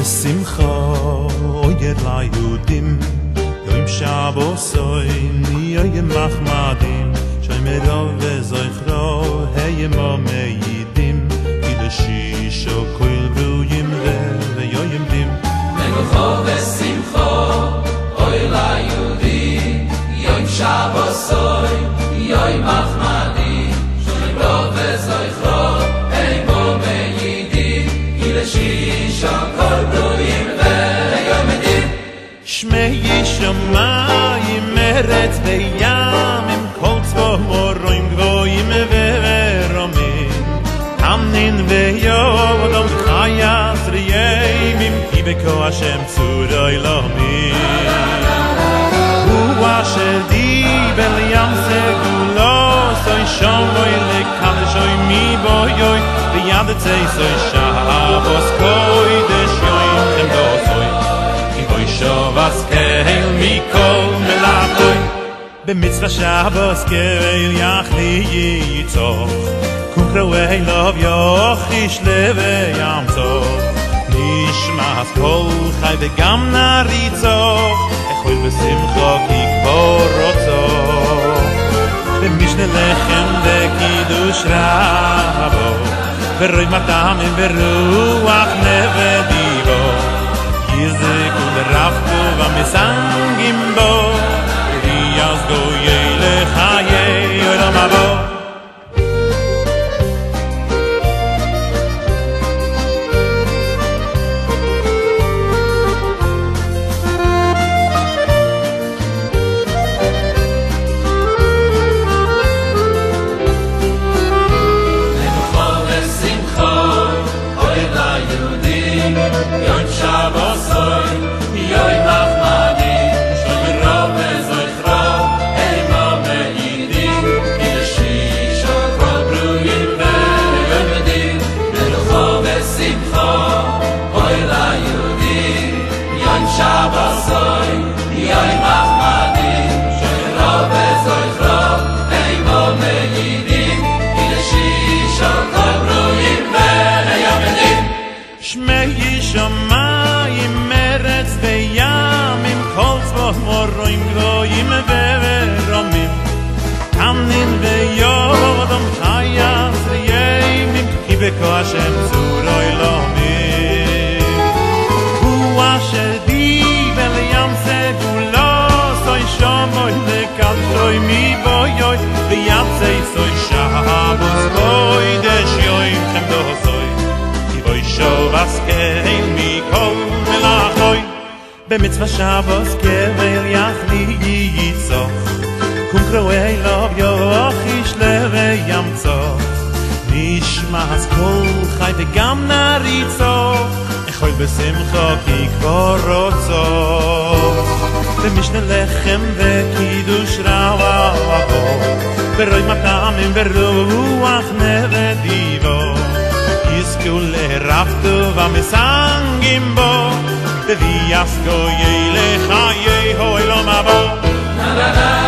בשמחה אויר ליהודים יום שבוסוי יום מחמדים שמרו וזכרו הימו מעידים קידושו כל ברויים ויומדים מנוחה ושמחה אויר ליהודים יום שבוסוי יום מחמדים שמרו וזכרו הימו מעידים קידושו כל ברויים ויומדים שמי שמיים ארץ וים כל צבא מורים גבוהים ורמים המנין ויודום חייס ריימים כי בכוח השם צור עולמים הוא אשר דיבר לים סגולו סוי שומוי לקדשוי מבויוי ויד צייסוי שבוס קוידש יוים חמדוסוי שובס קהל מכל מלאכוי במצווה שבוס קהל יחלי ייצוך קונקרואי לוב יוכיש לבי ימצוך נשמע כל חי וגם נריצוך יכול בשמחו כי כבר רוצוך במשנה לחם וקידוש רבו ורוי מטעמים ורוח נבדיבו יזק ורבקו ומסנגים בו ויאז גויי לחיי עולם הבא שמיים ארץ וים כל צבא מורים גבוהים ורמים המנין ויודום חייס ריימים כי בכוח השם צור עולמים הוא אשר דיבר לים סגולו סוי שומוי לקדשוי מבויוי ויד צייסוי שבוס קוידש יוים חמדוסוי שובס קהל מכל מלאכוי במצווה שבוס קהל יחלי ייצוך קונקרואי לוב יוכיש לבי ימצוך נשמע כל חי וגם נריצוך יכול בשמחו כי כבר רוצוך במשנה לחם וקידוש רבו ורוי מטעמים ורוח נבדיבו יזכו לרבתו ומסנגים בו ויעש גויי לחיי עולם הבא